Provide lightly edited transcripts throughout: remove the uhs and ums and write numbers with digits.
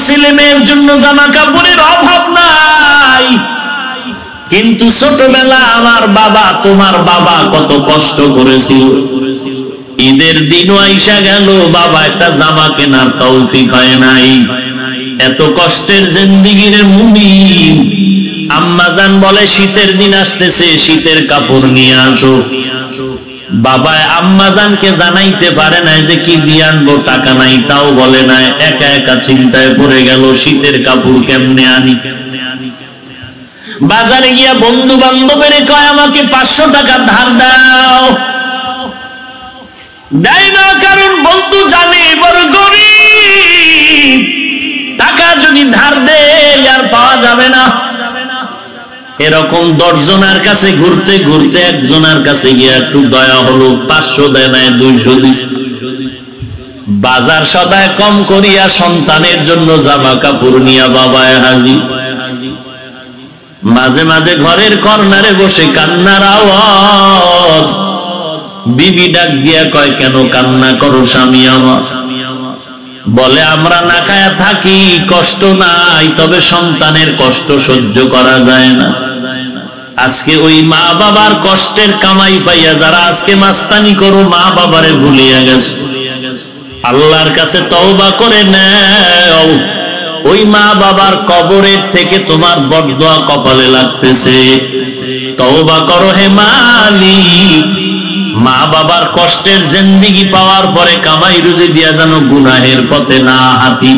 ছেলে মেয়ের জন্য জামা কাপড়ের অভাব নাই, কিন্তু ছোটবেলা আমার বাবা তোমার বাবা কত কষ্ট করেছিল, ঈদের দিনও আইসা গেল বাবা একটা জামা কেনার তৌফিক হয় নাই। এত কষ্টের জিন্দেগির মুমিন আম্মাজান বলে শীতের দিন আসতেছে, শীতের কাপড় নিয়ে আসো। বাবা আম্মাজানকে জানাইতে পারে না যে কি দিয়ে আনবো, টাকা নাই তাও বলে না, একা একা চিন্তায় পড়ে গেল শীতের কাপড় কেমনে আনি। বাজারে গিয়া বন্ধু বান্ধবের কয় আমাকে 500 টাকা ধার দাও, দেয় না, কারণ বন্ধু জানে বড় গরিব, টাকা যদি ধার দেয় আর পাওয়া যাবে না। এরকম 10 জনের কাছে ঘুরতে ঘুরতে একজনের কাছে গিয়ে একটু দয়া হলো, 500 দেয় নাই 200 দিছে। বাজার সদায় কম করিয়া সন্তানের জন্য জামা কাপড় নিয়া বাবায় হাজির। মাঝে মাঝে ঘরের কর্নারে বসে কান্নার আওয়াজ, বিবি ডাক দিয়া কয় কেন কান্না করো স্বামী আমার? বলে আমরা না খায়া থাকি, কষ্ট নাই, তবে সন্তানের কষ্ট সহ্য করা যায় না। আজকে ওই মা বাবার কষ্টের কামাই পাইয়া যারা আজকে মাস্তানি করো, মা বাবারে ভুলিয়া গেছে, আল্লাহর কাছে তওবা করে নাও। ওই মা বাবার কবরের থেকে তোমার বরদোয়া কপালে লাগতেছে, তওবা করো হে মালিক। মা বাবার কষ্টের জিন্দেগি পাওয়ার পরে কামাই রুজি দিয়া যেন গুনাহের পথে না হাঁটি।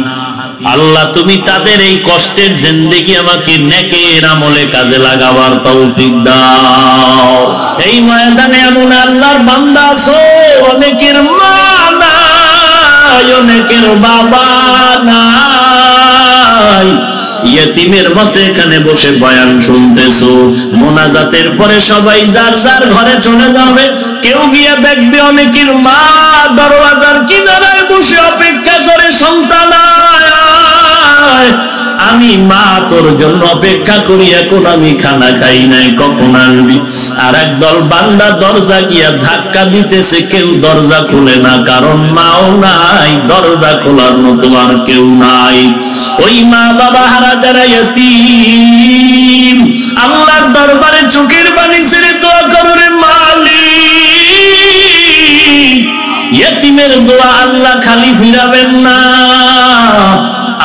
আল্লাহ তুমি তাদের এই কষ্টের জিন্দেগি আমাকে নেকের আমলে কাজে লাগাবার তৌফিক দাও। এই ময়দানে এমন আল্লাহর বান্দা আছো, অনেকের মা নাই, অনেকের বাবা নাই, ইয়েতিমের মতো এখানে বসে বয়ান শুনতেছো। মোনাজাতের পরে সবাই যার যার ঘরে চলে যাবে, কেউ গিয়ে দেখবে অনেকের মা দরওয়াজার কিনারায় বসে অপেক্ষা করে, সন্তান আমি মা তোর জন্য অপেক্ষা করি, এখন আমি খানা খাই নাই, কখন আসবি? আর একদল বান্দা দরজা গিয়া ধাক্কা দিতেছে, কেউ দরজা খুলে না, কারণ মাও নাই, দরজা খোলার মতো আর কেউ নাই। ওই মা বাবা হারা যারা ইয়তীম, আল্লাহর দরবারে চোখের পানি ছেড়ে দোয়া করো রে মালিক। ইয়তীমের দোয়া আল্লাহ খালি ফিরাবেন না।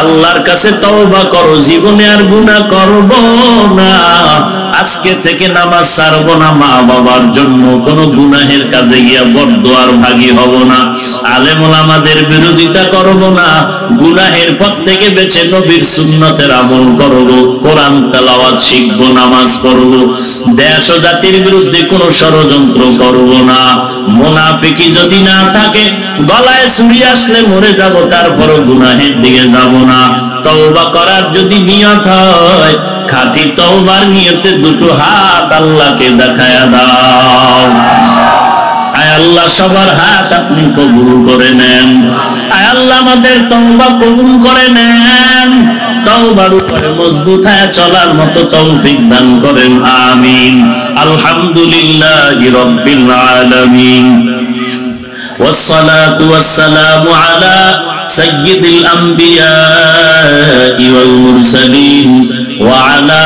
আল্লাহর কাছে তওবা করো, জীবনে আর গুনাহ করব না, আজকে থেকে নামাজ ছাড়বো না, মা বাবার জন্য কোনো গুনাহের কাজে গিয়া বরদোয়ার ভাগী হব না, আলেম ওলামাদের বিরোধিতা করব না, গুনাহের পথ থেকে বেঁচে নবীর সুন্নতের আমল করব, কোরআন তেলাওয়াত শিখব, নামাজ পড়ব, দেশ ও জাতির বিরুদ্ধে কোনো ষড়যন্ত্র করব না। মুনাফিকি যদি না থাকে, গলায় ছুরি আসলে মরে যাব, তারপরও গুনাহের দিকে যাব না। তওবা করার যদি নিয়ত হয়, খাঁটি তওবার নিয়তে দুটো হাত আল্লাহকে দেখায়া দাও। আয় আল্লাহ সবার হাত আপনি কবুল করে নেন, আয় আল্লাহ আমাদের তওবা কবুল করে নেন, তওবার উপরে মজবুত হয়ে চলার মতো তৌফিক দান করেন, আমিন। আলহামদুলিল্লাহি রাব্বিল আলামিন, والصلاة والسلام على سيد الأنبياء والمرسلين وعلى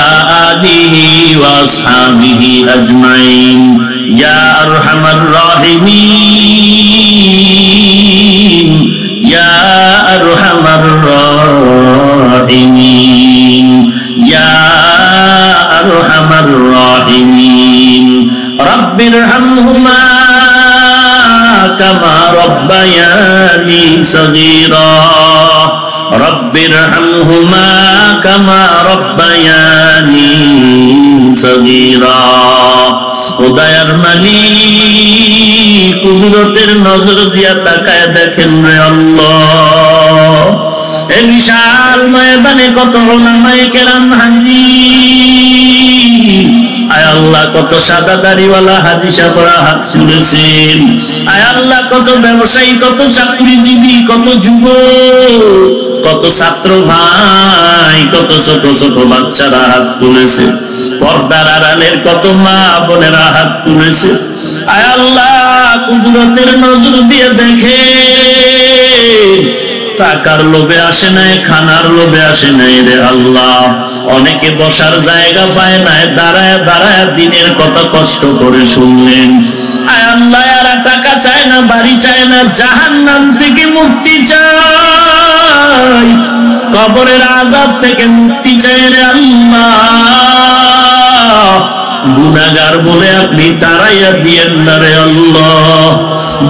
آله وأصحابه أجمعين يا أرحم الراحمين يا أرحم الراحمين يا أرحم الراحمين رب ارحمهما كما ربياني صغيرا رب ارحمهما كما ربياني صغيرا খোদায়ার মালিক কুদরতের নজর দিয়া তাকায় দেখেন রে আল্লাহ, এই বিশাল ময়দানে কত উলামায়ে কেরাম হাজির। আয় আল্লাহ কত সাদা দাড়িওয়ালা হাজী সাহেবরা হাত তুলেছেন, আয় আল্লাহ কত ব্যবসায়ী, কত চাকরিজীবী, কত যুবক, কত ছাত্র ভাই, কত ছোট ছোট বাচ্চারা হাত তুলেছে, পর্দার আড়ালের কত মা বোনেরা হাত তুলেছে। আয় আল্লাহ কুদরতের নজর দিয়ে দেখে টাকার লোভে আসে নাই, খানার লোভে আসে নাই রে আল্লাহ। অনেকে বসার জায়গা পায় নাই, দাঁড়ায় দাঁড়ায় দিনের কথা কষ্ট করে শুনলেন। আয় আল্লাহ, এরা টাকা চায় না, বাড়ি চায় না, জাহান্নাম থেকে মুক্তি চায়, কবরের আযাব থেকে মুক্তি চায় রে আল্লাহ। গুনাহগার বলে আপনি তাড়াইয়া দিয়েন না রে আল্লাহ।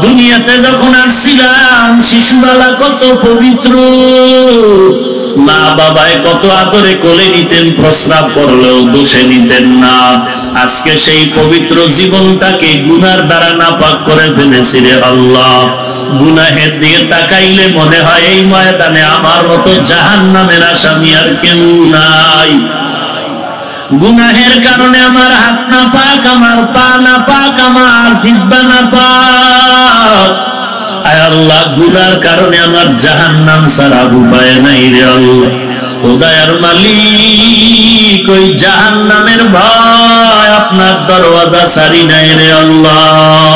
দুনিয়াতে যখন আসছিলাম শিশুবেলা কত পবিত্র, মা বাবায় কত আদরে কোলে নিতেন, প্রস্রাব করলেও দোষে নিতেন না। আজকে সেই পবিত্র জীবনটাকে গুনার দ্বারা নাপাক করে ফেলেছি রে আল্লাহ। গুনাহের দিকে তাকাইলে মনে হয় এই ময়দানে আমার মতো জাহান্নামের আসামি আর কেউ নাই। গুনাহের কারণে আমার হাত না পাক, আমার পা না পাক, আমার জিহ্বা না পাক। আয় আল্লাহ, গুনার কারণে আমার জাহান্নাম ছাড়া উপায় নাই রে আল্লাহ। খোদার মালিক, ওই জাহান্নামের ভয় আপনার দরওয়াজা ছাড়ি নাই রে আল্লাহ।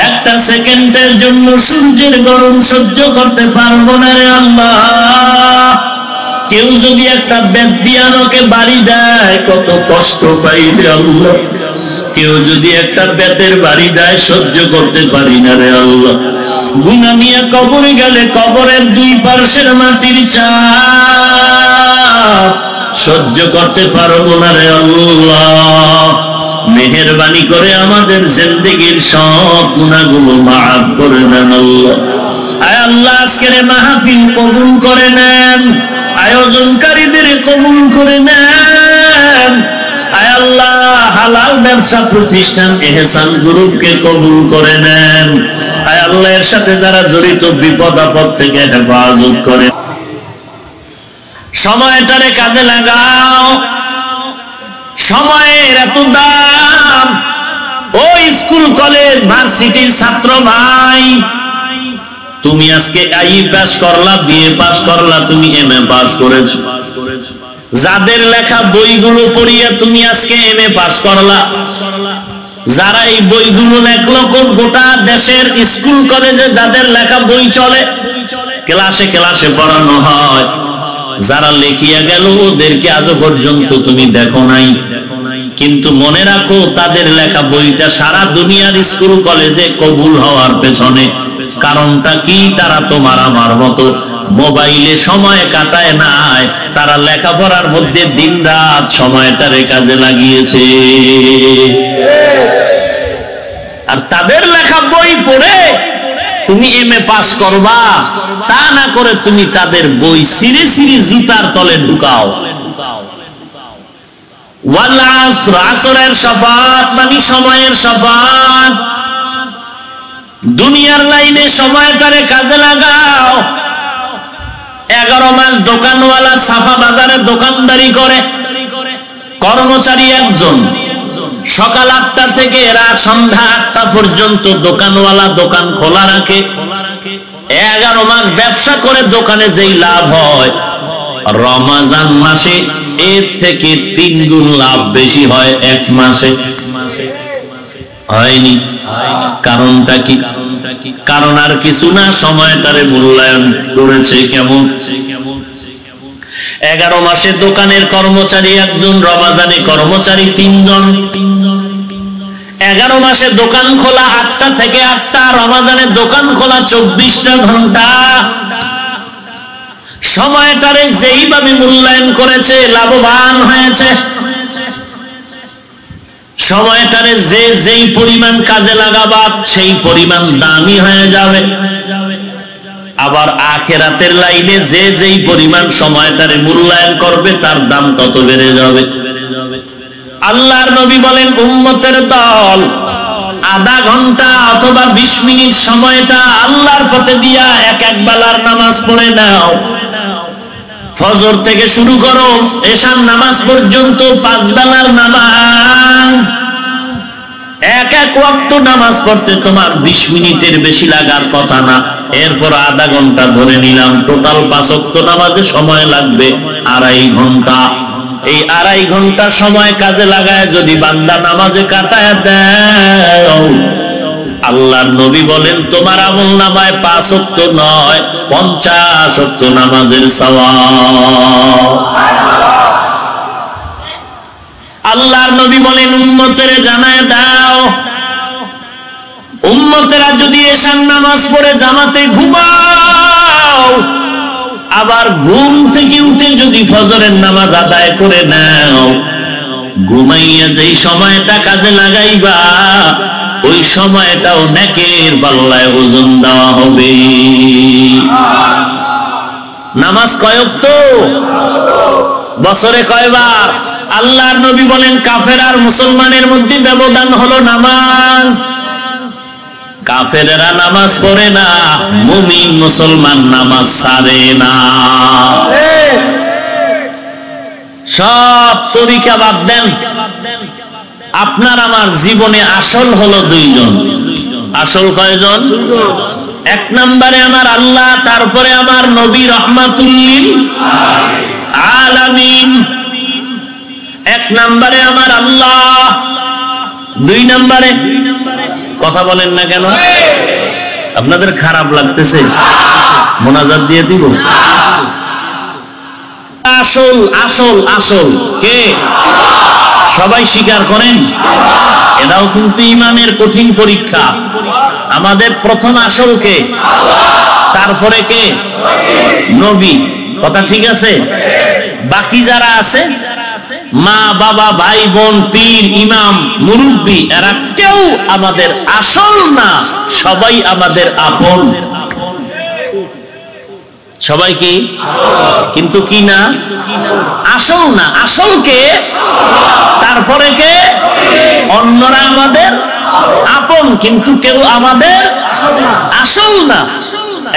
একটা সেকেন্ডের জন্য সূর্যের গরম সহ্য করতে পারবো না রে আল্লাহ। কেউ যদি একটা বেদিয়ানকে বাড়ি দেয় কত কষ্ট পাই রে আল্লাহ। কেউ যদি একটা বেতের বাড়ি দেয় সহ্য করতে পারি না রে আল্লাহ। গুনাহ নিয়ে কবরে গেলে কবরের দুই পার্শ্বের মাটির চাপ সহ্য করতে পারবো না রে আল্লাহ। মেহেরবানি করে আমাদের জিন্দেগীর সব গুনাহগুলো মাফ করে দেন আল্লাহ। আয় আল্লাহ, আজকের মাহফিল কবুল করে নেন, আয়োজনকারীদের কবুল করে নেন। আয় আল্লাহ, হালাল ব্যবসা প্রতিষ্ঠান এহসান গ্রুপকে কবুল করে নেন। আয় আল্লাহ, এর সাথে যারা জড়িত বিপদ আপদ থেকে হেফাজত করে। সময়টারে কাজে লাগাও, সময়ের এত দাম। ওই স্কুল কলেজ ভার্সিটির ছাত্র ভাই, তুমি আজকে আই পাস করলা, বিএ পাস করলা, তুমি এমএ পাস করেছো। যাদের লেখা বইগুলো পড়িয়া তুমি আজকে এমএ পাস করলা, যারা এই বইগুলো লেখলো, গোটা দেশের স্কুল কলেজে যাদের লেখা বই চলে, ক্লাসে ক্লাসে পড়ানো হয়, যারা লেখিয়া গেল ওদেরকে আজও পর্যন্ত তুমি দেখো নাই। কিন্তু মনে রাখো, তাদের লেখা বইটা সারা দুনিয়ার স্কুল কলেজে কবুল হওয়ার পেছনে কারণটা কি? তারা তোমার আমার মতো মোবাইলে সময় কাটায় নাই, তারা লেখাপড়ার মধ্যে দিন রাত সময়টারে কাজে লাগিয়েছে। আর তাদের লেখা বই পড়ে তুমি এমএ পাস করবা, তা না করে তুমি তাদের বই ছিঁড়ে ছিঁড়ে জুতার তলে ঢুকাও। ওয়াল আসর, আসরের শপথ মানে সময়ের শপথ। দুনিয়ার লাইনে সময়টারে কাজে লাগাও। 11 মাস দোকানওয়ালা সাফা বাজারে দোকানদারি করে, কর্মচারী একজন, সকাল 8টা থেকে রাত সন্ধ্যা 8টা পর্যন্ত দোকানওয়ালা দোকান খোলা রাখে। 11 মাস ব্যবসা করে দোকানে যেই লাভ হয়, রমজান মাসে এর থেকে 3 গুণ লাভ বেশি হয় এক মাসে। হয়নি? কারণটা কি? কারণ আর কিছু না, সময়টারে মূল্যায়ন করেছে কেমন। 11 মাসে দোকানের কর্মচারী একজন, রমজানে কর্মচারী 3 জন। 11 মাসে দোকান খোলা 8টা থেকে 8টা, রমজানে দোকান খোলা 24টা ঘন্টা। সময়টারে যেইভাবে মূল্যায়ন করেছে লাভবান হয়েছে। সময়টারে যে যেই পরিমাণ কাজে লাগাবা সেই পরিমাণ দামি হয়ে যাবে। আবার আখিরাতের লাইনে যে যেই পরিমাণ সময়টারে মূল্যায়ন করবে তার দাম তত বেড়ে যাবে। আল্লাহর নবী বলেন, উম্মতের দল আধা ঘন্টা অথবা 20 মিনিট সময়টা আল্লাহর পথে দিয়া এক এক বেলার নামাজ পড়ে নাও। ফজর থেকে শুরু করো এশার নামাজ পর্যন্ত 5 বেলার নামাজ। এক এক ওয়াক্ত নামাজ পড়তে তোমার 20 মিনিটের বেশি লাগার কথা না। এরপর আধা ঘন্টা ধরে নিলাম, টোটাল 5 ওয়াক্ত নামাজে সময় লাগবে 2.5 ঘন্টা। এই 2.5 ঘন্টা সময় কাজে লাগায় যদি বান্দা নামাজে কাটায় দেয়, আল্লাহর নবী বলেন তোমার আমলনামায় 5 ওয়াক্ত নয় 50 ওয়াক্ত নামাজের সওয়াব। আল্লাহর নবী বলেন উম্মতেরে জানায় দাও, উম্মতেরা যদি এশার নামাজ পড়ে জামাতে ঘুমাও, আবার ঘুম থেকে উঠে যদি ফজরের নামাজ আদায় করে নাও, ঘুমাইয়া যেই সময়টা কাজে লাগাইবা ওই সময়টাও নেকের পাল্লায় ওজন দেওয়া হবে। নামাজ কয় ওয়াক্ত? বছরে কয়বার? আল্লাহর নবী বলেন কাফের আর মুসলমানের মধ্যে ব্যবধান হলো নামাজ। কাফেরেরা নামাজ পড়ে না, মুমিন মুসলমান নামাজ ছাড়ে না। সব তরিকা বাদ দেন, আপনার আমার জীবনে আসল হলো দুইজন। আসল কয়জন? এক নম্বরে আমার আল্লাহ, তারপরে আমার নবী রাহমাতুল লিল আলামিন। এক নম্বরে আমার আল্লাহ, দুই নম্বরে কথা বলেন না কেন? আপনাদের খারাপ লাগতেছে? মোনাজাত দিয়ে দিব? আসল আসল আসল কে? সবাই স্বীকার করেন? এটাও কিন্তু ইমানের কঠিন পরীক্ষা। আমাদের প্রথম আসল কে? তারপরে কে? নবী। কথা ঠিক আছে? বাকি যারা আছে মা বাবা ভাই বোন পীর ইমাম মুরব্বী, এরা কেউ আমাদের আসল না, সবাই আমাদের আপন। সবাই কি? কিন্তু কি না? আসল না। আসল কে? তারপরে কে? অন্যরা আমাদের আপন, কিন্তু কেউ আমাদের আসল না।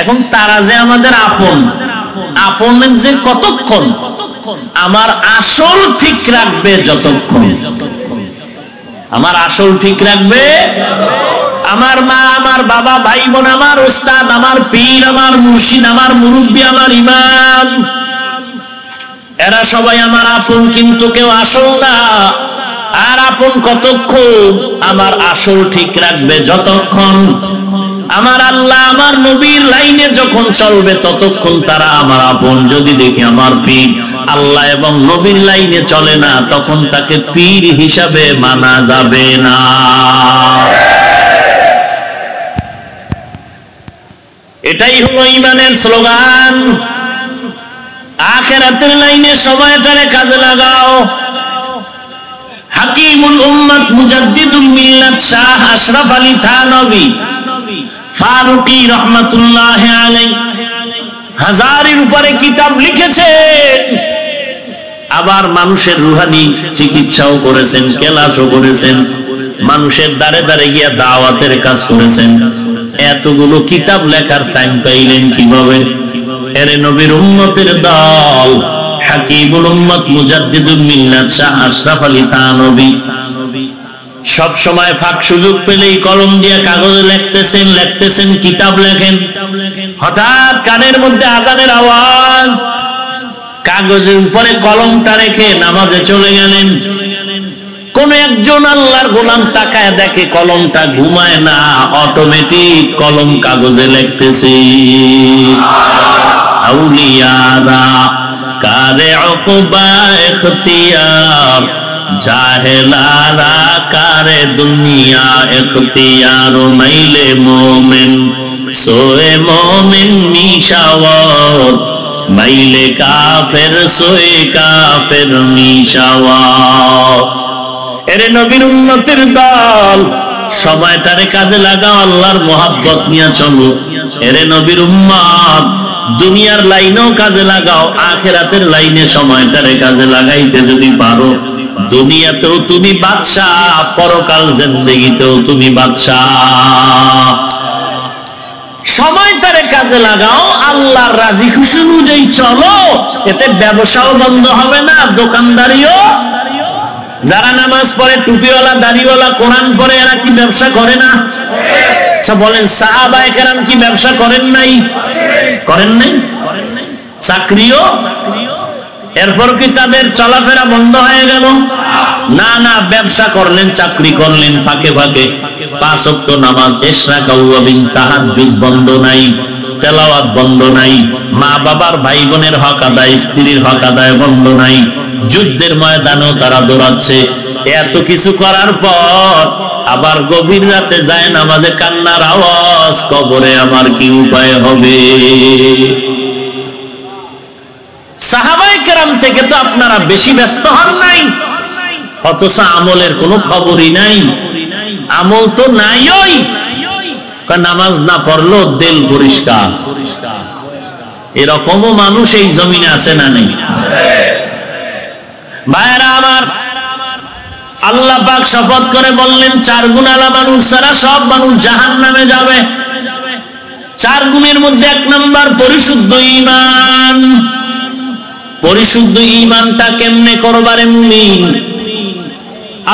এখন তারা যে আমাদের আপন, আপনের যে কতক্ষণ, আমার আসল ঠিক রাখবে যতক্ষণ। আমার আসল ঠিক রাখবে আমার মা, আমার বাবা, ভাই বোন, আমার উস্তাদ, আমার পীর, আমার মুর্শিদ, আমার মুরব্বী, আমার ইমাম, এরা সবাই আমার আপন, কিন্তু কেউ আসল না। আর আপন কতক্ষণ? আমার আসল ঠিক রাখবে যতক্ষণ। আমার আল্লাহ আমার নবীর লাইনে যখন চলবে ততক্ষণ তারা আমার আপন। যদি দেখি আমার পীর আল্লাহ এবং নবীর লাইনে চলে না, তখন তাকে পীর হিসাবে মানা যাবে না। এটাই হলো ঈমানের স্লোগান। আখিরাতের লাইনে সময়টারে কাজে লাগাও। হাকিমুল উম্মাত মুজাদ্দিদুল মিল্লাত শাহ আশরাফ আলী থানভী ফারুকী রাহমাতুল্লাহ আলাইহি হাজারের উপরে কিতাব লিখেছেন। আবার মানুষের রুহানি চিকিৎসাও করেছেন, কেলাসও করেছেন, মানুষের দ্বারে দ্বারে গিয়া দাওয়াতের কাজ করেছেন। এতগুলো কিতাব লেখার টাইম পাইলেন কিভাবে? এর নবীর উম্মতের দল হাকিমুল উম্মত মুজাদ্দিদুল মিল্লাত শাহ আশরাফ আলী থানভী সব সময় ফাঁক সুযোগ পেলেই কলম দিয়ে কাগজে লিখতেছেন, কিতাব লেখেন। হঠাৎ কানের মধ্যে আজানের আওয়াজ, কাগজের উপরে কলমটা রেখে নামাজে চলে গেলেন। কোন একজন আল্লাহর গোলাম তাকায় দেখে কলমটা ঘুমায় না, অটোমেটিক কলম কাগজে লিখতেছে। আউলিয়ারা কারে উকবা ইখতিয়ার, জাহেলারা কারে দুনিয়া ইখতিয়ার। মাইলে মোমেন সোয়ে মোমেন নিশাওয়ার, মাইলে কাফের সোয়ে কাফের নিশাওয়ার। এরে নবীর উম্মতের দল, সময়টারে কাজে লাগাও, আল্লাহর মোহাব্বত নিয়ে চলো। এরে নবীর উম্মত, দুনিয়ার লাইনেও কাজে লাগাও, আখিরাতের লাইনে সময়টারে কাজে লাগাইতে যদি পারো, দুনিয়াতেও তুমি বাদশাহ, পরকাল জিন্দেগিতেও তুমি বাদশাহ। সময়টারে কাজে লাগাও, আল্লাহর রাজি খুশি অনুযায়ী চলো, এতে ব্যবসাও বন্ধ হবে না, দোকানদারিও। যারা নামাজ পড়ে, টুপিওয়ালা, দাড়িওয়ালা, কোরআন পড়ে, এরা কি ব্যবসা করে না? আচ্ছা বলেন, সাহাবায়ে কেরাম কি ব্যবসা করেন নাই? করেন নাই? চাকরিও? এরপর কি তাদের চলাফেরা বন্ধ হয়ে গেল? না না, ব্যবসা করলেন, চাকরি করলেন ফাঁকে ফাঁকে। 5 ওয়াক্ত নামাজ, ইশরাক ওয়া বিন তাহাজ্জুদ বন্ধ নাই, তেলাওয়াত বন্ধ নাই, মা বাবার ভাই বোনের হক আদায়, স্ত্রীর হক আদায় বন্ধ নাই, যুদ্ধের ময়দানেও তারা দৌড়াচ্ছে। এত কিছু করার পর আবার গভীর রাতে যায় নামাজে কান্নার আওয়াজ, কবরে আমার কি উপায় হবে? সাহাবায়ে কেরাম থেকে তো আপনারা বেশি ব্যস্ত হন নাই, অথচ আমলের কোনো খবরই নাই। আমল তো নাইই, নামাজ না পড়লো দিল পরিষ্কার। এরকমও মানুষ এই জমিনে আছে না নেই? ভাইরা আমার, আল্লাহ পাক শপথ করে বললেন 4 গুণ আলা মানুষ ছাড়া সব মানুষ জাহান্নামে যাবে। 4 গুণের মধ্যে 1 নাম্বার পরিশুদ্ধ ঈমান। পরিশুদ্ধ ঈমানটা কেমনে করবারে মুমিন?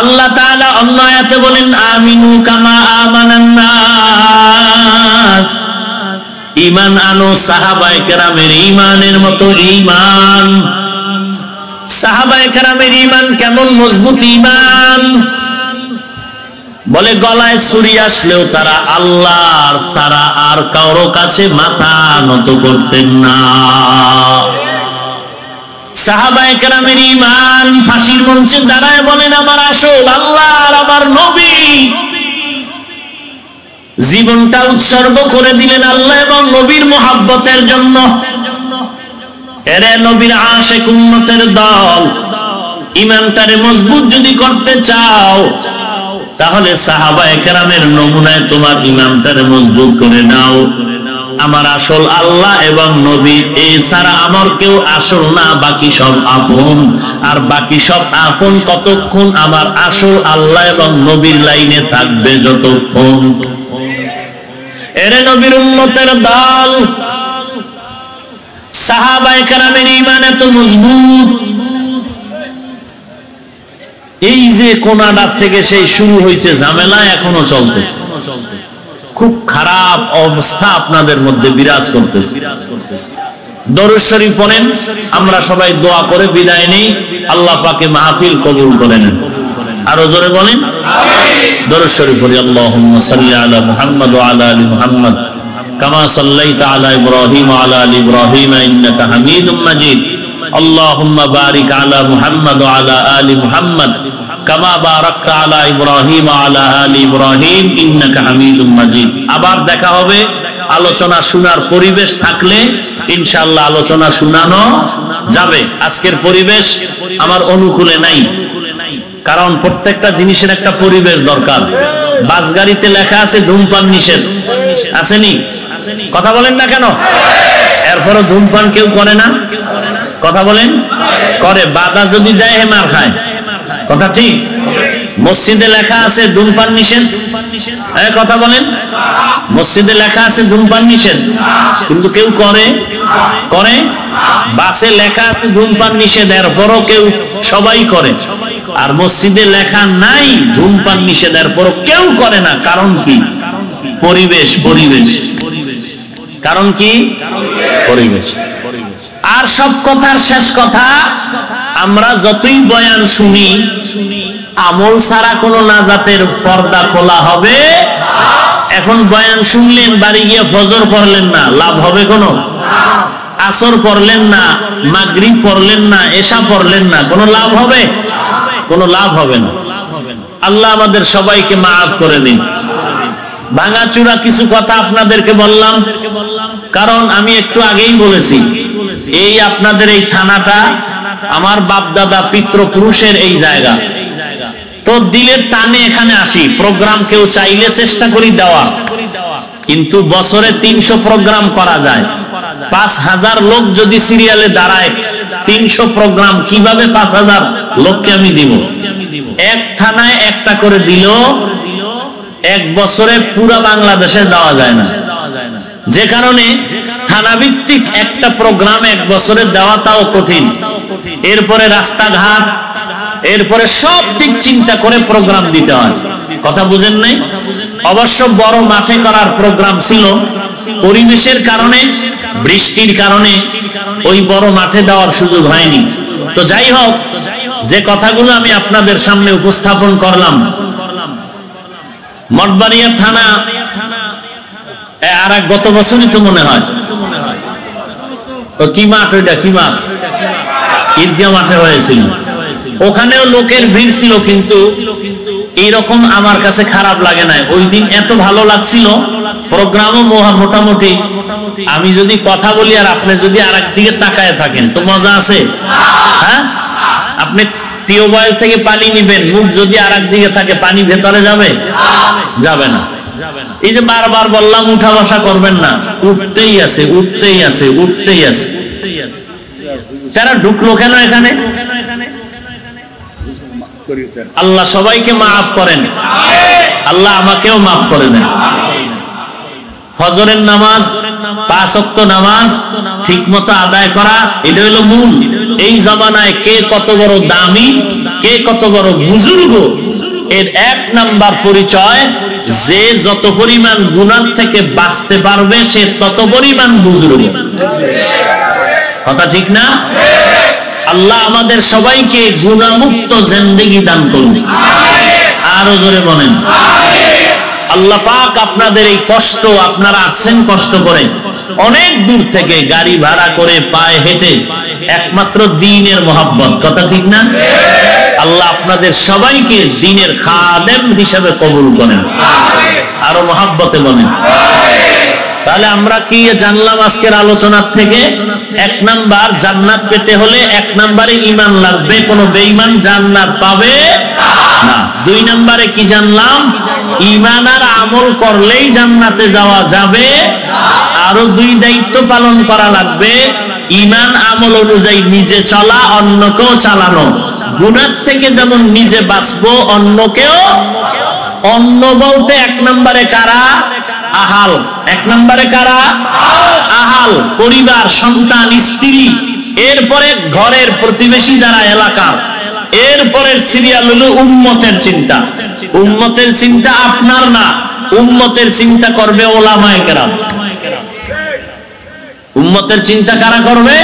আল্লাহ তাআলা অন্য আয়াতে বলেন আমিনু কামা আমানান নাস। ঈমান আনো সাহাবায়ে কেরামের ঈমানের মতো ঈমান। সাহাবায়ে কেরামের ঈমান কেমন মজবুত ঈমান? বলে গলায় ছুরি আসলেও তারা আল্লাহর ছাড়া আর কারো কাছে মাথা নত করতেন না। সাহাবায়ে কেরামের ঈমান ফাঁসির মঞ্চে দাঁড়ায় বলেন আমার আসল আল্লাহ আর আমার নবী। জীবনটা উৎসর্গ করে দিলেন আল্লাহ এবং নবীর মুহাব্বতের জন্য। এরে নবীর আশিক উম্মতের দল, ঈমানটারে মজবুত যদি করতে চাও তাহলে সাহাবায়ে কেরামের নমুনায় তোমার ঈমানটারে মজবুত করে নাও। আমার আসল আল্লাহ এবং নবী, এই ছাড়া আমার কেউ আসল না, বাকি সব আপন। আর বাকি সব আপন কতক্ষণ আমার আসল আল্লাহ এবং নবীর লাইনে থাকবে যতক্ষণ। এরে নবীর উম্মতের দল, সাহাবায়ে কেরামের ঈমান এত মজবুত, এই যে কোনাডা থেকে সেই শুরু হইতে ঝামেলা এখনো চলতেছে। খুব খারাপ অবস্থা আপনাদের মধ্যে বিরাজ করতেছে। দরুদ শরীফ পড়েন, আমরা সবাই দোয়া করে বিদায় নেই, আল্লাহ পাকে মাহফিল কবুল করে নেন। আরো জোরে বলেন আমিন। দরুদ শরীফ পড়ি, আল্লাহুম্মা সাল্লি আলা মুহাম্মদ ওয়া আলা আলি মুহাম্মদ কামা সাল্লাইতা আলা ইব্রাহিম ওয়া আলা আলি ইব্রাহিম ইন্নাকা হামিদুম মাজিদ। আল্লাহুম্মা বারিক আলা মুহাম্মদ ওয়া আলা আলি মুহাম্মদ কামা বারাকতা আলা ইব্রাহিম ওয়া আলা আলি ইব্রাহিম ইন্নাকা হামিদুম মাজিদ। আবার দেখা হবে। আলোচনা শোনার পরিবেশ থাকলে ইনশাআল্লাহ আলোচনা শোনানো যাবে। আজকের পরিবেশ আমার অনুকূলে নাই, কারণ প্রত্যেকটা জিনিসের একটা পরিবেশ দরকার। বাস গাড়িতে লেখা আছে ধূমপান নিষেধ, আসেনি? কথা বলেন না কেন? এরপরও ধূমপান কেউ করে না? কথা বলেন করে। বাধা যদি দেয় হে মার খায়, কথা ঠিক? মসজিদে লেখা আছে ধূমপান নিষেধ, কথা বলেন। মসজিদে লেখা আছে ধূমপান নিষেধ, কিন্তু কেউ করে? করে। বাসে লেখা আছে ধূমপান নিষেধ, এরপরও কেউ, সবাই করে। আর মসজিদে লেখা নাই ধূমপান নিষেধ, এরপরও কেউ করে না। কারণ কি? পরিবেশ। পরিবেশ কারণ কি? পরিবেশ। আর সব কথার শেষ কথা, আমরা যতই বয়ান শুনি, আমল ছাড়া কোনো নাজাতের পর্দা খোলা হবে? এখন বয়ান শুনলেন, বাড়ি গিয়ে ফজর পড়লেন না, লাভ হবে কোনো? আসর পড়লেন না, মাগরিব পড়লেন না, এশা পড়লেন না, কোনো লাভ হবে? কোনো লাভ হবে না। আল্লাহ আমাদের সবাইকে মাফ করে দিন। ভাঙাচুরা কিছু কথা আপনাদেরকে বললাম, কারণ আমি একটু আগেই বলেছি, এই আপনাদের এই থানাটা আমার বাপ দাদা পিতৃপুরুষের এই জায়গা। তো দিলের টানে এখানে আসি, প্রোগ্রাম কেউ চাইলে চেষ্টা করি দেওয়া, কিন্তু বছরে 300 প্রোগ্রাম করা যায়। 5000 লোক যদি সিরিয়ালে দাঁড়ায়, 300 প্রোগ্রাম কিভাবে 5000 লোককে আমি দিব? এক থানায় একটা করে দিল, এক বছরে পুরো বাংলাদেশে দেওয়া যায় না। যে কারণে থানা ভিত্তিক একটা প্রোগ্রাম এক বছরে দেওয়াটাও কঠিন। এরপরে রাস্তাঘাট, এরপরে সব দিক চিন্তা করে প্রোগ্রাম দিতে হয়। কথা বুঝেন নাই? অবশ্য বড় মাঠে করার প্রোগ্রাম ছিল, পরিবেশের কারণে, বৃষ্টির কারণে ওই বড় মাঠে দেওয়ার সুযোগ হয়নি। তো যাই হোক, যে কথাগুলো আমি আপনাদের সামনে উপস্থাপন করলাম, মঠবাড়িয়া থানা আর এক গত বছরই তো মনে হয় কি মাঠ, ওইটা কি মাঠ, ঈদগাহ মাঠে হয়েছিল। ওখানেও লোকের ভিড় ছিল, কিন্তু এইরকম আমার কাছে খারাপ লাগে না। ওই দিন এত ভালো লাগছিল, প্রোগ্রামও মোটামুটি। আমি যদি কথা বলি আর আপনি যদি আর একদিকে তাকায় থাকেন তো মজা আছে। হ্যাঁ, আপনি টিউবওয়েল থেকে পানি নিবেন, মুখ যদি আর একদিকে থাকে পানি ভেতরে যাবে? যাবে না। এই যে বারবার বললাম উঠা বসা করবেন না, উঠতেই আছে উঠতেই আছে উঠতেই আছে। তারা ঢুকলো কেন এখানে? আল্লাহ সবাইকে মাফ করেন, আল্লাহ আমাকেও মাফ করে দেন। ফজরের নামাজ, 5 ওয়াক্ত নামাজ ঠিকমতো আদায় করা, এটা হলো মূল। এই জামানায় কে কত বড় দামি, কে কত বড় বুজুর্গ, এর 1 নাম্বার পরিচয় যে যত পরিমাণ গুনাহ থেকে বাঁচতে পারবে সে তত পরিমাণ বুজুর্গ। কথা ঠিক না? আল্লাহ আমাদের সবাইকে গুনাহমুক্ত জিন্দেগি দান করুন। আরো জোরে বলেন আল্লাহ পাক আপনাদের এই কষ্ট, আপনারা আসছেন কষ্ট করে অনেক দূর থেকে, গাড়ি ভাড়া করে, পায়ে হেঁটে, একমাত্র দ্বীনের মহব্বত। কথা ঠিক না? আল্লাহ আপনাদের সবাইকে দ্বীনের খাদেম হিসেবে কবুল করেন, আরো মহব্বতে বলেন। তাহলে আমরা কি জানলাম আজকের আলোচনার থেকে? 1 নাম্বার, জান্নাত পেতে হলে 1 নাম্বারে ঈমান লাগবে, কোন বেঈমান জান্নাত পাবে না। 2 নাম্বারে কি জানলাম? ঈমান আর আমল করলেই জান্নাতে যাওয়া যাবে। আরো 2 দায়িত্ব পালন করা লাগবে, ঈমান আমল অনুযায়ী নিজে চলা, অন্যকেও চালানো। গুনাহ থেকে যেমন নিজে বাঁচবো, অন্যকেও। অন্য বলতে 1 নাম্বারে কারা? আহাল। 1 নাম্বারে কারা? আহাল, পরিবার, সন্তান, স্ত্রী। এরপরে ঘরের প্রতিবেশী যারা, এলাকার। এরপরের সিরিয়াল হলো উম্মতের চিন্তা। উম্মতের চিন্তা আপনার না, উম্মতের চিন্তা করবে ওলামায়ে কেরাম। উম্মতের চিন্তা কারা করবে?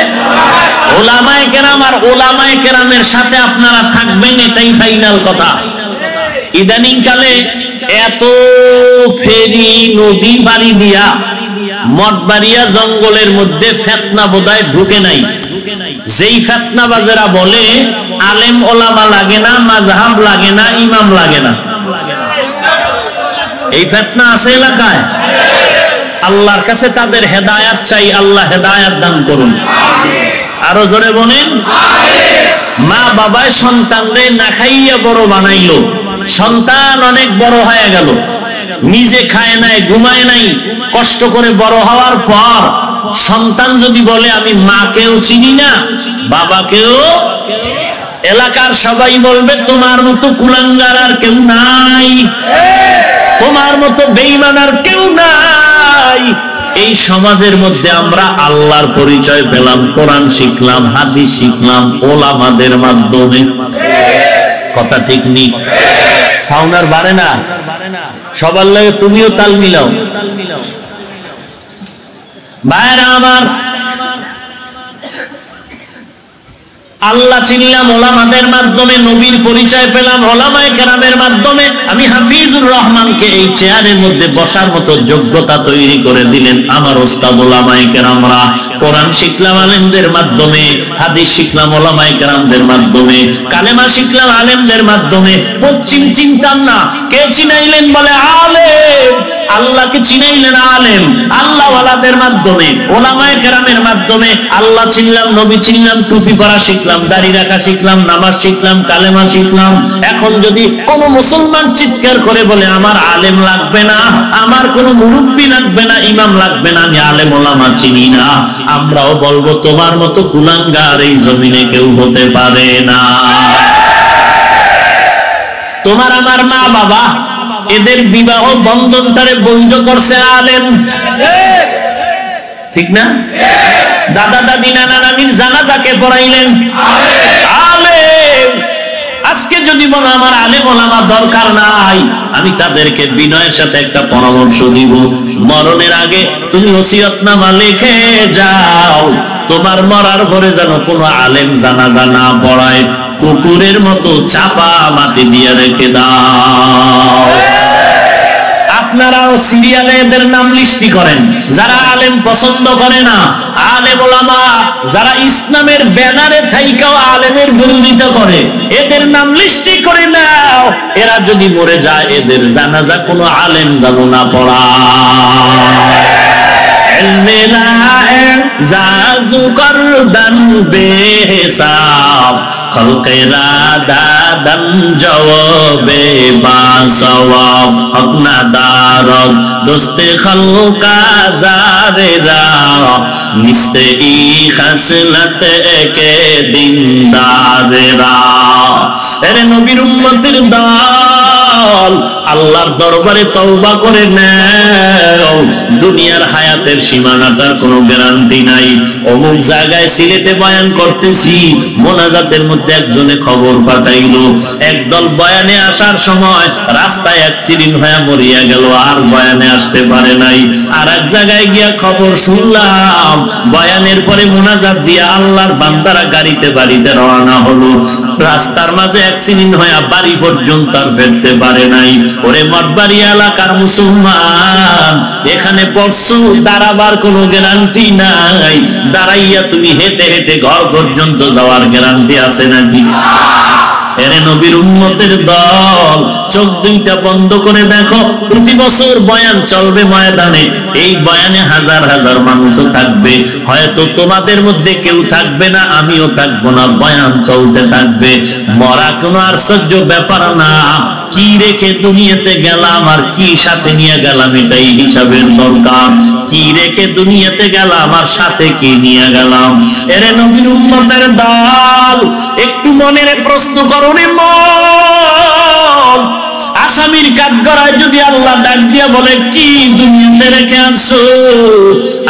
ওলামায়ে কেরাম। আর ওলামায়ে কেরামের সাথে আপনারা থাকবেন, এটাই ফাইনাল কথা। ইদানিং কালে এত ফেরি নদী পাড়ি দিয়া মঠবাড়িয়া জঙ্গলের মধ্যে ফেতনা বোধহয় ঢুকে নাই। যেই ফেতনাবাজেরা বলে আলেম ওলামা লাগে না, মাযহাব লাগে না, ইমাম লাগে না, এই ফেতনা আছে এলাকায়। আল্লাহর কাছে তাদের হেদায়াত চাই, আল্লাহ হেদায়াত দান করুন। আরো জোরে বলেন। মা বাবায় সন্তানরে না খাইয়া বড় বানাইলো, সন্তান অনেক বড় হয়ে গেল, নিজে খায় নাই, ঘুমায় নাই, কষ্ট করে বড় হওয়ার পর সন্তান যদি বলে আমি মাকেও চিনি না, বাবাকেও, এলাকার সবাই বলবে তোমার মতো কুলাঙ্গার আর কেউ নাই, তোমার মতো বেঈমান আর কেউ নাই। এই সমাজের মধ্যে আমরা আল্লাহর পরিচয় পেলাম, কোরআন শিখলাম, হাদিস শিখলাম ওলামাদের মাধ্যমে। কথা ঠিক নি? সাউন্ড আর বাড়ে না, সবার লাগে তুমিও তাল মিলাও। ভাইরা আমার, আল্লাহ চিনলাম ওলামাদের মাধ্যমে, নবীর পরিচয় পেলাম ওলামায়ে কেরামের মাধ্যমে। আমি হাফিজুর রহমানকে এই চেয়ারের মধ্যে বসার মতো যোগ্যতা তৈরি করে দিলেন আমার ওস্তাদ ওলামায়ে কেরামরা। কোরআন শিখলাম আলেমদের মাধ্যমে, হাদিস শিখলাম ওলামায়ে কেরামদের মাধ্যমে, কালেমা শিখলাম আলেমদের মাধ্যমে। পশ্চিম চিনতাম না, কে চিনাইলেন? বলে আলেম। আল্লাহকে চিনাইলেন আলেম, আল্লাহ ওয়ালাদের মাধ্যমে, ওলামায়ে কেরামের মাধ্যমে। আল্লাহ চিনলাম, নবী চিনলাম, টুপি পরা শিখলাম, দাড়ি রাখা শিখলাম, নামাজ শিখলাম, কালেমা শিখলাম। এখন যদি কোন মুসলমান চিৎকার করে বলে আমার আলেম লাগবে না, আমার কোন মুরব্বি লাগবে না, ইমাম লাগবে না, আমি আলেম ওলামা চিনি না, আমরাও বলবো তোমার মতো কুলাঙ্গার এই জমিনে কেউ হতে পারে না। তোমার আমার মা বাবা, এদের বিবাহ বন্ধনটারে বৈধ করছে আলেম, ঠিক না? দাদা দাদি নানা নানির জানাজাকে পড়াইলেন আলেম। আজকে যদি বলো আমার আলেম ওলামা দরকার নাই, আমি তাদেরকে বিনয়ের সাথে একটা পরামর্শ দিব, মরণের আগে তুমি ওসিয়তনামা লিখে যাও, তোমার মরার পরে যেন কোনো আলেম জানাজা না পড়ায়, কুকুরের মতো চাপা মাটি দিয়ে রেখে দাও। আপনারাও সিরিয়ালে এদের নাম লিস্টি করেন। যারা আলেম পছন্দ করে না, আলেম ওলামা যারা ইসলামের ব্যানারে থাইকাও আলেমের বিরোধিতা করে, এদের নাম লিস্টি করে নাও। এরা যদি মরে যায়, এদের জানাজা কোনো আলেম যাব না পড়া। জাজু করদান বেহিসাব খলকেরা দাদান জওয়াবে বাসওয়াব হকনা দারদ দোস্তে খলকা জারেরা নিস্তে ই খাসলত কে দিনদারেরা। এরে নবীর উম্মতের দল, আল্লাহর দরবারে তওবা করে নাও। দুনিয়ার হায়াতের সীমানাটার কোনো গ্যারান্টি নাই। অমুক জায়গায় সিলেটে বয়ান করতেছি, মোনাজাতের মধ্যে একজনে খবর পাঠাইলো, একদল বয়ানে আসার সময় রাস্তায় অ্যাক্সিডেন্ট হয়ে মরিয়া গেল, আর বয়ানে আসতে পারে নাই। আর এক জায়গায় গিয়া খবর শুনলাম, বয়ানের পরে মোনাজাত দিয়া আল্লাহর বান্দারা গাড়িতে বাড়িতে রওনা হলো, রাস্তার মাঝে অ্যাক্সিডেন্ট হয়ে বাড়ি পর্যন্ত আর ফেরতে পারে নাই। ওরে মঠবাড়ি এলাকার মুসলমান, এখানে পড়ছো, দাঁড়াবার কোনো গ্যারান্টি নাই। দাঁড়াইয়া তুমি হেঁটে হেঁটে ঘর পর্যন্ত যাওয়ার গ্যারান্টি আছে নাকি? এরে নবীর উম্মতের দল, চোখ দুইটা বন্ধ করে দেখো, প্রতি বছর বয়ান চলবে ময়দানে। এই বয়ানে হাজার হাজার মানুষও থাকবে, হয়তো তোমাদের মধ্যে কেউ থাকবে না, আমিও থাকবো না, বয়ান চলতে থাকবে। মরা কোনো আশ্চর্য ব্যাপার না। কি রেখে দুনিয়াতে গেলাম আর কি সাথে নিয়ে গেলাম, এটাই হিসাবের দরকার। কি রেখে দুনিয়াতে গেলাম আর সাথে কি নিয়ে গেলাম। এরে নবীর উম্মতের দল, একটু মনের প্রশ্ন করো রে মন। আসামির কাঠগড়ায় যদি আল্লাহ ডাক দিয়া বলে, কি দুনিয়াতে রেখে আসছো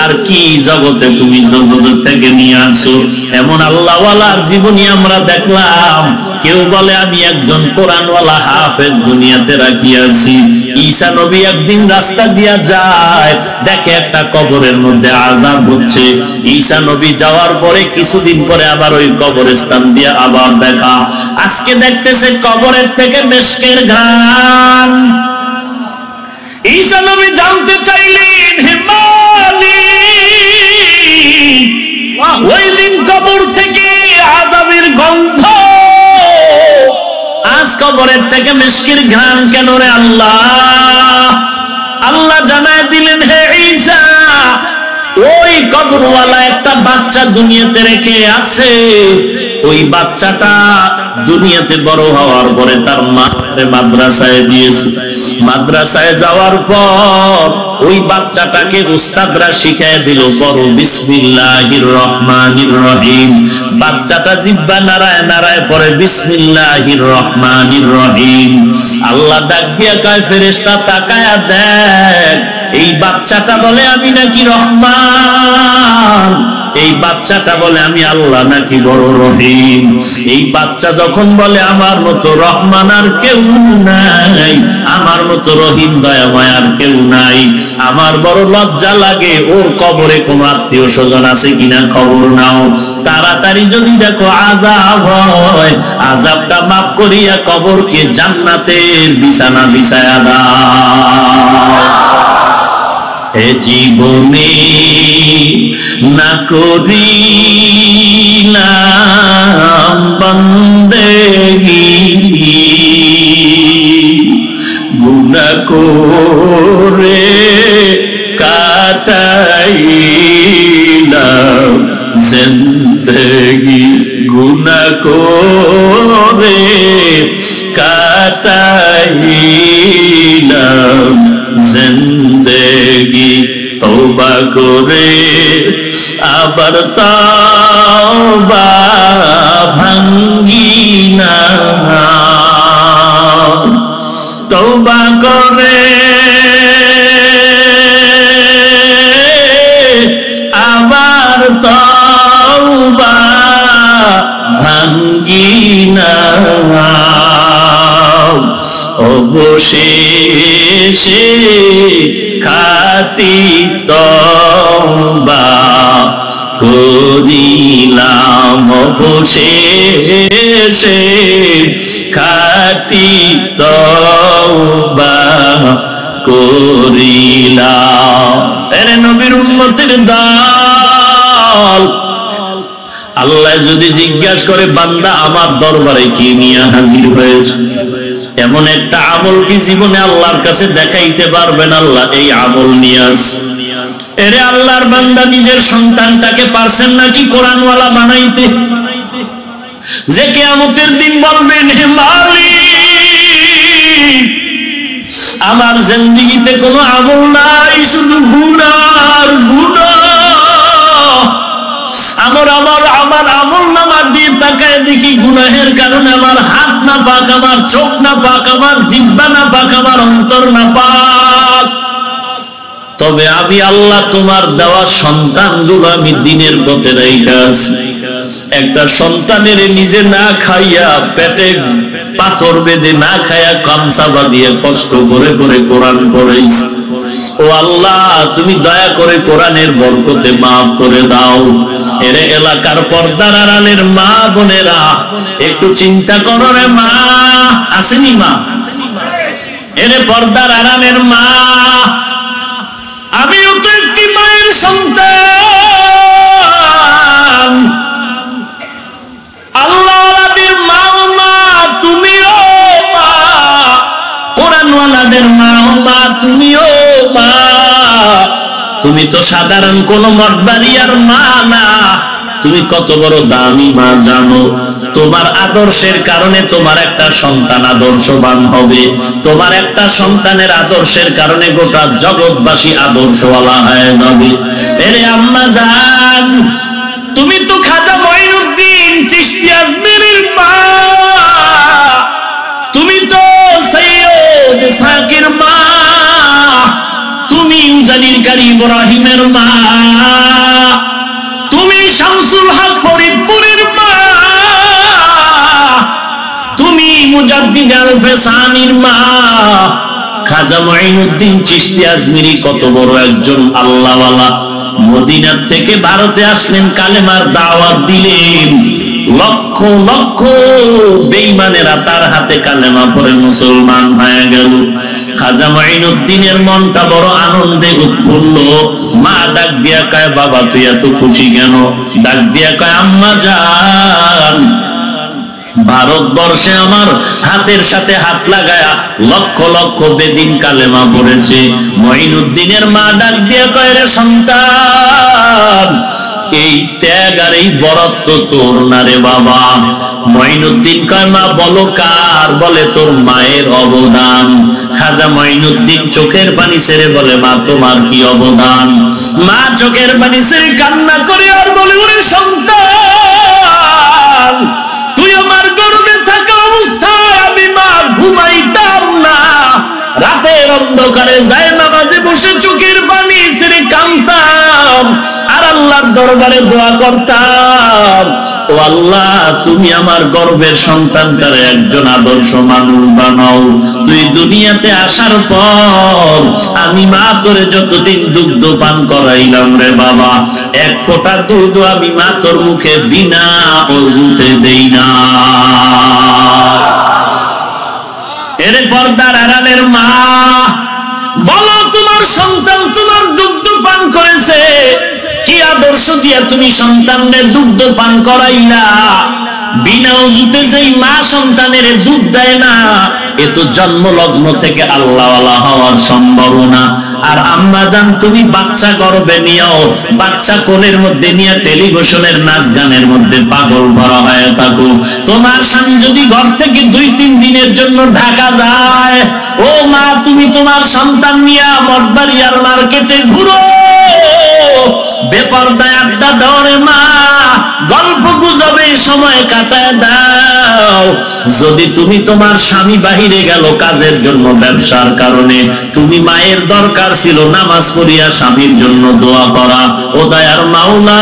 আর কি জগতে তুমি জগৎ থেকে নিয়ে আসছো। এমন আল্লাহওয়ালার জীবনী আমরা দেখলাম। কেউ বলে আমি একজন কোরআনওয়ালা হাফেজ দুনিয়াতে রাখিয়াছি। ঈসা নবী একদিন রাস্তা দিয়া যায়, দেখে একটা কবরের মধ্যে আযাব হচ্ছে। ঈসা নবী যাওয়ার পরে কিছুদিন পরে আবার ওই কবরস্থান দিয়া আবার দেখা। আজকে দেখতেছে কবরের থেকে মেশকের ঘ্রাণ। ঈসা নবী জানতে চাইলেন, হে মালিক, ওই দিন কবর থেকে আযাবের গন্ধ, আজ কবরের থেকে মিশকির ঘ্রাণ কেন রে আল্লাহ? আল্লাহ জানায় দিলেন, হে ঈসা, ওই কবরওয়ালা একটা বাচ্চা দুনিয়াতে রেখে আছে। ওই বাচ্চাটা দুনিয়াতে বড় হওয়ার পরে তার মা মাদ্রাসায় দিয়েছে। মাদ্রাসায় যাওয়ার পর ওই বাচ্চাটাকে উস্তাদরা শিখায় দিল, বড় বিসমিল্লাহির রহমানির রহিম। বাচ্চাটা জিহ্বা নাড়ায় নাড়ায় পড়ে বিসমিল্লাহির রহমানির রহিম। আল্লাহ ডাক দিয়া কয়, ফেরেশতা তাকায়া দেখ, এই বাচ্চাটা বলে আমি নাকি রহমান, এই বাচ্চাটা বলে আমি আল্লাহ নাকি বড় রহিম। এই বাচ্চা যখন বলে আমার মতো রহমান আর কেউ নাই, আমার মতো রহিম দয়াময় আর কেউ নাই, আমার বড় লজ্জা লাগে। ওর কবরে কোন আত্মীয় স্বজন আছে কিনা খবর নাও। তাড়াতাড়ি যদি দেখো আযাব হয়, আযাবটা মাফ করিয়া কবরকে জান্নাতের বিছানা বিছায়া দাও। এ জীবনে না করিলাম বন্দেগি, গুনাহ করে কাটাইলাম জিন্দেগি, গুনাহ করে কাটাইলাম জিন্দেগি। তওবা করে আবার তওবা ভাঙ্গি না, তওবা করে আবার তওবা ভাঙ্গি না। অবশেষে খাতি তওবা করিলাম, অবশেষে খাতি তওবা করিলাম। এরে নবীর উম্মতের দল, আল্লাহ যদি জিজ্ঞাসা করে বান্দা আমার দরবারে কি নিয়ে হাজির হয়েছে, এমন একটা আমল কি জীবনে আল্লাহর কাছে দেখাইতে পারবেন আল্লাহ এই আমল নিয়ে আসে? এরে আল্লাহর বান্দা নিজের সন্তানটাকে পারছেন নাকি কোরআনওয়ালা বানাইতে, যে কিয়ামতের দিন বলবেন হে মালিক আমার জিন্দেগিতে কোনো আমল নাই, শুধু গুনার গুনাহ। আমার আমল নামা দিয়ে তাকায় দেখি গুনাহের কারণে আমার হাত না পাক, আমার চোখ না পাক, আমার জিহ্বা না পাক, আমার অন্তর না পাক। তবে আমি আল্লাহ তোমার দেওয়া সন্তানগুলো আমি দ্বীনের পথে রাইখা আছি। একটা সন্তানের নিজে না খাইয়া পেটে পাথর বেঁধে না খাইয়া গামছা বাঁধিয়ে কষ্ট করে করে কোরআন পড়াইছি। ও আল্লাহ তুমি দয়া করে কোরআনের বরকতে মাফ করে দাও। এরে এলাকার পর্দার আড়ালের মা বোনেরা একটু চিন্তা করো রে মা, আসেনি মা? এরে পর্দার আড়ালের মা, আমিও তো একটি মায়ের সন্তান। আল্লাহওয়ালাদের মা ও মা, তুমিও মা। কোরআনওয়ালাদের মা ও মা, তুমিও মা। তুমি তো সাধারণ কোন মঠবাড়িয়ার মা না, তুমি কত বড় দামি মা জানো? তোমার আদর্শের কারণে তোমার একটা সন্তান আদর্শবান হবে, তোমার একটা সন্তানের আদর্শের কারণে গোটা জগৎবাসী আদর্শওয়ালা হয়ে যাবে। এরে আম্মা জান, তুমি তো খাজা মঈনুদ্দিন চিশতি আজমিরির মা, তুমি তো সৈয়দ সাকির মা, তুমি উজানির কারি ইব্রাহিমের মা, তুমি শামসুল হক ফরিদপুরের মা, তুমি মুজাদ্দিদ আল ফেসানির মা। খাজা মঈনুদ্দিন চিশতি আজমিরি কত বড় একজন আল্লাহওয়ালা। মদিনার থেকে ভারতে আসলেন, কালেমার দাওয়াত দিলেন, লক্ষ লক্ষ বেঈমানেরা তার হাতে কালেমা পড়ে মুসলমান হয়ে গেল। খাজা মঈনুদ্দিনের মনটা বড় আনন্দে উৎফুল্ল। মা ডাক দিয়া কয়, বাবা তুই এত খুশি কেন? ডাক দিয়া কয়, আম্মা জান, ভারতবর্ষে আমার হাতের সাথে হাত লাগায়া লক্ষ লক্ষ বেদিন কালেমা পড়েছে। মঈনুদ্দিনের মা ডাক দিয়া কয়, রে সন্তান, এই ত্যাগ আর এই বরত্ব তোর না রে বাবা। মঈনুদ্দিন কয়, মা বলো কার? বলে তোর মায়ের অবদান। খাজা মঈনুদ্দিন চোখের পানি ছেড়ে বলে, মা তোমার কি অবদান? মা চোখের পানি ছেড়ে কান্না করে আর বলে, ওরে সন্তান, তুই আমার গর্ভে থাকা অবস্থায় আমি মা ঘুমাইতাম না, রাতের অন্ধকারে যায় নামাজে বসে চোখের পানি ছেড়ে কাঁদতাম আর আল্লাহর দরবারে দোয়া করতাম, ও আল্লাহ তুমি আমার গর্ভের সন্তানটারে একজন আদর্শ মানুষ বানাও। তুই দুনিয়াতে আসার পর আমি মা করে যতদিন দুগ্ধ পান করাইলাম রে বাবা, এক ফোঁটা দুধ আমি মা তোর মুখে বিনা অজুতে দেই না। এরে পর্দার আড়ালের মা, বলো তোমার সন্তান তোমার দুগ্ধ পান করেছে, কি আদর্শ দিয়া তুমি সন্তানের দুগ্ধ পান করাইলা? বিনা ওযুতে যেই মা সন্তানের দুধ দেয় না, এ তো জন্মলগ্ন থেকে আল্লাহওয়ালা হওয়ার সম্ভাবনা। আর আম্মা জান, তুমি বাচ্চা গর্ভে নিয়েও বাচ্চা কোলের মধ্যে নিয়ে টেলিভিশনের নাচ গানের মধ্যে পাগল ভরা হয়ে থাকো। তোমার স্বামী যদি ঘর থেকে 2-3 দিনের জন্য ঢাকা যায়, ও মা তুমি তোমার সন্তান নিয়ে মঠবাড়িয়ার মার্কেটে ঘুরো, বেপরদায় আড্ডা দাও রে মা, গল্প গুজবে সময় কাটায় দাও। যদি তুমি তোমার স্বামী বাহিরে গেল কাজের জন্য, ব্যবসার কারণে, তুমি মায়ের দরকার ছিল নামাজ পড়িয়া স্বামীর জন্য দোয়া করা, ও দয়ার মাওলা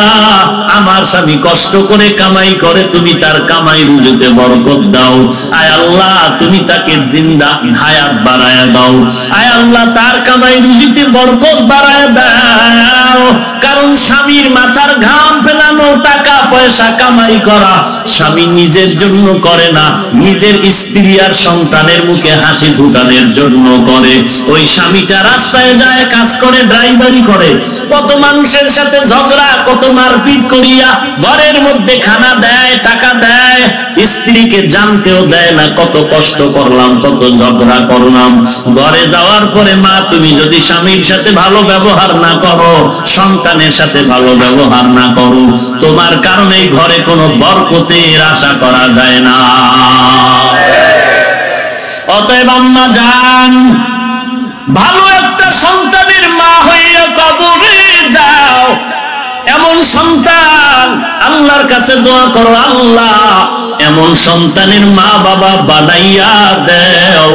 আমার স্বামী কষ্ট করে কামাই করে, তুমি তার কামাই রুজিতে বরকত দাও। আয় আল্লাহ তুমি তাকে জিন্দা হায়াত বাড়ায়া দাও। আয় আল্লাহ তার কামাই রুজিতে বরকত বাড়ায়া দাও। কারণ স্বামীর মাথার ঘাম ফেলানো, টাকা পয়সা কামাই করা স্বামী নিজের জন্য করে না, নিজের স্ত্রী আর সন্তানের মুখে হাসি ফুটানোর জন্য করে। ওই স্বামীটা রাস্তায় যায়, কাজ করে, ড্রাইভারি করে, কত মানুষের সাথে ঝগড়া, কত মারপিট করিয়া ঘরের মধ্যে খানা দেয়, টাকা দেয়, স্ত্রীকে জানতেও দেয় না কত কষ্ট করলাম, কত ঝগড়া করলাম। ঘরে যাওয়ার পরে মা, তুমি যদি স্বামীর সাথে ভালো ব্যবহার না করো, সন্তানের সাথে ভালো ব্যবহার না করো, তোমার কারণে ঘরে কোনো বরকতের আশা করা যায় না। অতএব আম্মা জান, ভালো একটা সন্তানের মা হইয়া কবরে যাও। এমন সন্তান আল্লাহর কাছে দোয়া করো, আল্লাহ এমন সন্তানের মা বাবা বানাইয়া দেও,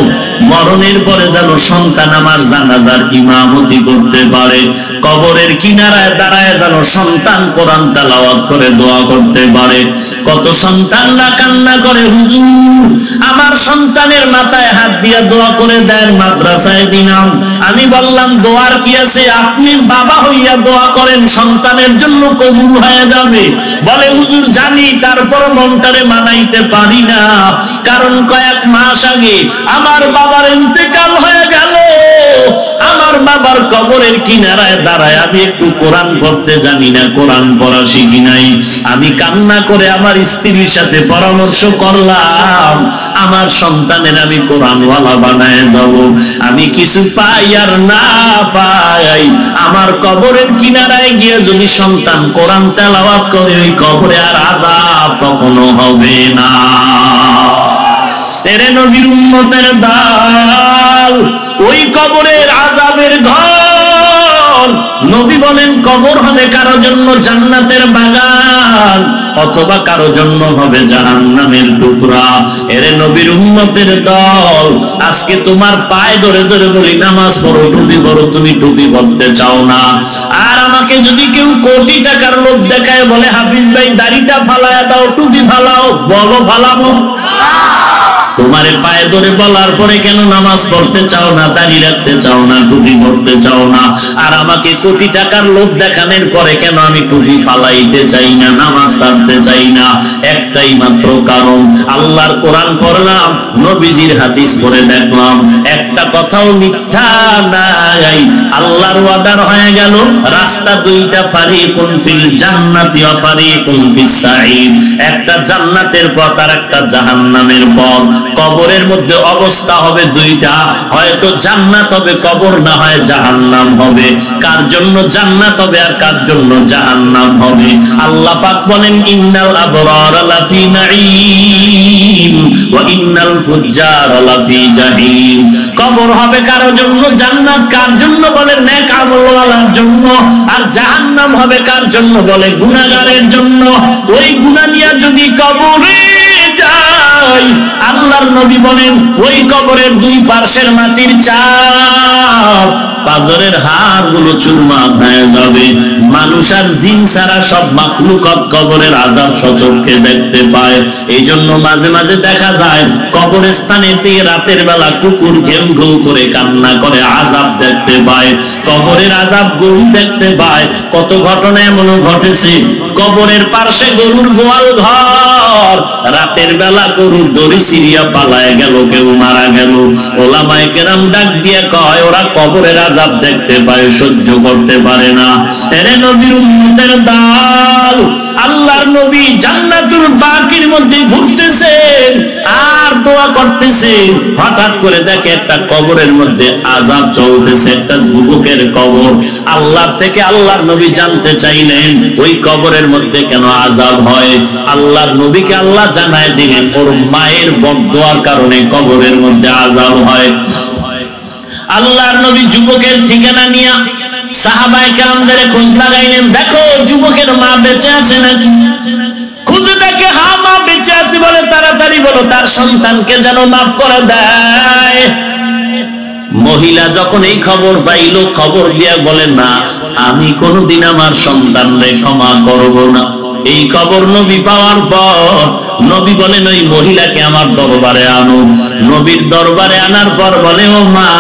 মরণের পরে যেন সন্তান আমার জানাজার ইমামতি করতে পারে, কবরের কিনারায় দাঁড়ায় যেন সন্তান কোরআন তেলাওয়াত করে দোয়া করতে পারে। কত সন্তানরা কান্না করে, হুজুর আমার সন্তানের মাথায় হাত দিয়া দোয়া করে দেন, মাদ্রাসায় দিলাম। আমি বললাম দোয়ার কি আছে, আপনি বাবা হইয়া দোয়া করেন, সন্তানের জন্য কবুল হয়ে যাবে। বলে হুজুর জানি, তারপর মনটারে মানাইতে পারি না, কারণ কয়েক মাস আগে আমার বাবার ইন্তেকাল হয়ে গেল। আমার বাবার কবরের কিনারায় দাঁড়ায় আমি একটু কোরআন পড়তে জানি না, কোরআন পড়া শিখি নাই। আমি কান্না করে আমার স্ত্রীর সাথে পরামর্শ করলাম, আমার সন্তানের আমি কোরআনওয়ালা বানায় যাব। আমি কিছু পাই আর না পাই, আমার কবরের কিনারায় গিয়ে যদি সন্তান কোরআন তেলাওয়াত করে, ওই কবরে আর আযাব কখনো হবে না। এরে নবীর উম্মতের দল, ওই কবরের আযাবের ঘর। নবী বলেন কবর হবে কারো জন্য জান্নাতের বাগান, অথবা কারো জন্য হবে জাহান্নামের টুকরা। এরে নবীর উম্মতের দল, আজকে তোমার পায়ে ধরে ধরে বলি নামাজ পড়ো, টুপি পড়ো, তুমি টুপি পড়তে চাও না। আর আমাকে যদি কেউ কোটি টাকার লোভ দেখায়, বলে হাফিজ ভাই দাড়িটা ফালায়া দাও, টুপি ফালাও, বলো ফালাবো। তোমারে পায়ে ধরে বলার পরে কেন নামাজ পড়তে চাও না, দাঁড়িয়ে রাখতে চাও না, টুপি পড়তে চাও না? আর আমাকে কোটি টাকার লোভ দেখানোর পরে কেন আমি টুপি ফালাইতে চাই না, নামাজ ছাড়তে চাই না? একটাই মাত্র কারণ, আল্লাহর কোরআন পড়লাম, নবীজির হাদিস পড়ে দেখলাম, একটা কথাও মিথ্যা নাই। আল্লাহর ওয়াদার হয়ে গেল রাস্তা দুইটা, ফারিকুন ফিল জান্নাতি ওয়া ফারিকুন ফিস সাঈদ। একটা জান্নাতের পথ আর একটা জাহান্নামের পথ। কবরের মধ্যে অবস্থা হবে দুইটা, হয়তো জান্নাত হবে কবর, না হয় জাহান্নাম হবে। কার জন্য জান্নাত হবে আর কার জন্য জাহান্নাম হবে? আল্লাহ পাক বলেন ইন্নাল আবরারা লাফি নাঈম ওয়া ইন্নাল ফুজ্জারা লাফি জাহিম। কবর হবে কারো জন্য জান্নাত, কার জন্য বলে নেক আমলওয়ালার জন্য, আর জাহান্নাম হবে কার জন্য বলে গুনাহগারের জন্য। ওই গুনাহ নিয়ে যদি কবরে যাই, আল্লাহর নবী বলেন ওই কবরের দুই পার্শ্বের মাটির চাপ, পাজরের হাড়গুলো চুরমার হয়ে যাবে। মানুষ আর জিন ছাড়া সব মাখলুকাত কবরের আযাব সচক্ষে দেখতে পায়। এই জন্য মাঝে মাঝে দেখা যায় কবরস্থানে দিয়ে রাতের বেলা কুকুর ঘেউ ঘেউ করে কান্না করে, আযাব দেখতে পায়, কবরের আযাব গরু দেখতে পায়। কত ঘটনা এমনও ঘটেছে, কবরের পার্শ্বে গরুর গোয়াল ঘর, রাতের বেলা গরুর দড়ি সিরিয়া পালায় গেল, কেউ মারা গেল। ওলামায়ে কেরাম ডাক দিয়ে কয় ওরা কবরের আযাব দেখতে পায়, সহ্য করতে পারে না। এরে নবীর উম্মতের দল, আল্লাহর নবী জান্নাতুল বাকির মধ্যে ঘুরতেছেন আর দোয়া করতেছেন, হঠাৎ করে দেখে একটা কবরের মধ্যে আযাব চলতেছে, একটা যুবকের কবর। আল্লাহর থেকে আল্লাহর নবী জানতে চাইলেন ওই কবরের মধ্যে কেন আযাব হয়। আল্লাহর নবীকে আল্লাহ জানায় দিলেন ওর মায়ের বদদোয়ার কারণে কবরের মধ্যে আযাব হয়। আল্লাহর নবী যুবকের ঠিকানা নিয়ে সাহাবায়ে কেরামদের খোঁজ লাগাইলেন, দেখো যুবকের মা বেঁচে আছে নাকি। খুঁজে দেখে হ্যাঁ মা বেঁচে আছে, বলে তাড়াতাড়ি বলো তার সন্তানকে যেন মাফ করে দেয়। মহিলা যখন এই খবর পাইল, খবর দিয়া বলে না, আমি কোনদিন আমার সন্তানরে ক্ষমা করব না। এই খবর নবী পাওয়ার পর নবী বলেন ওই মহিলাকে আমার দরবারে আনো। নবীর দরবারে আনার পর বলে, ও মা,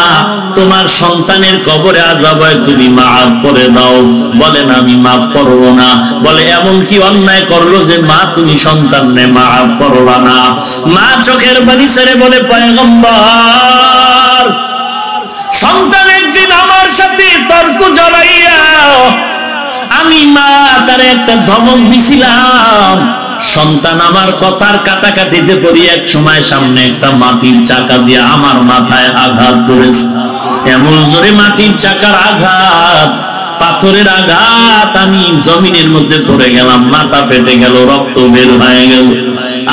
তোমার সন্তানের কবরে আযাব হয়, তুমি মাফ করে দাও। বলেন আমি মাফ করব না। বলে এমন কি অন্যায় করলো যে মা তুমি সন্তানকে মাফ করবা না? মা চোখের পানি ছেড়ে বলে, পয়গম্বর, সন্তান একদিন আমার সাথে তর্ক জড়াইয়া আমি মা তারে একটা ধমক দিছিলাম। সন্তান আমার কথার কাটাকাটিতে পড়ি এক সময় সামনে একটা মাটির চাকা দিয়ে আমার মাথায় আঘাত করেছে। এমন জোরে মাটির চাকার আঘাত, পাথরের আঘাত, আমি জমিনের মধ্যে পড়ে গেলাম, মাথা ফেটে গেল, রক্ত বের হয়ে গেল।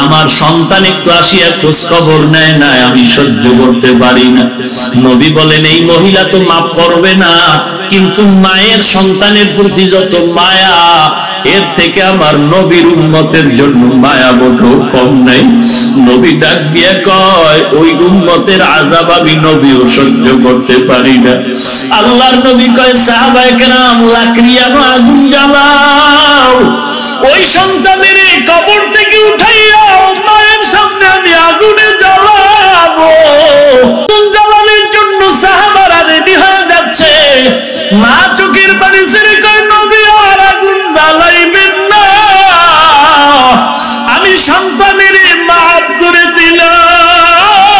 আমার সন্তান একটু আসিয়া খোঁজ খবর নেয় না, আমি সহ্য করতে পারি না। নবী বলেন এই মহিলা তো মাফ করবে না, কিন্তু মায়ের সন্তানের প্রতি যত মায়া, এর থেকে আমার নবীর উম্মতের জন্য মায়া মোটেও কম নাই। নবী ডাক দিয়ে কয়, ওই উম্মতের আযাব আমি নবীও সহ্য করতে পারি না। আল্লাহর নবী কয়, সাহাবায়ে কেরাম, লাকড়ি আনো, আগুন জ্বালাও, ওই সন্তানের কবর থেকে উঠাইয়া মায়ের সামনে আমি আগুনে জ্বালাবো। আগুন জ্বালানোর জন্য সাহাবারা রেডি হয়ে যাচ্ছে। মা চোখের পানি ছেড়ে কয়, নবী আর আগুন জ্বালাইবেন না, আমি সন্তানের মাফ করে দিলাম,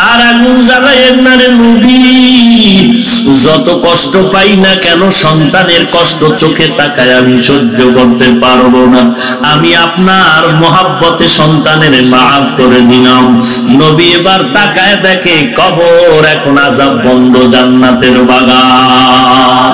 আর আগুন জ্বালাইয়েন না রে নবী। যত কষ্ট পাই না কেন, সন্তানের কষ্ট চোখে তাকায় আমি সহ্য করতে পারবো না। আমি আপনার মহাব্বতে সন্তানের মাফ করে দিলাম। নবী এবার তাকায় দেখে কবর এখন আযাব বন্ধ, জান্নাতের বাগান।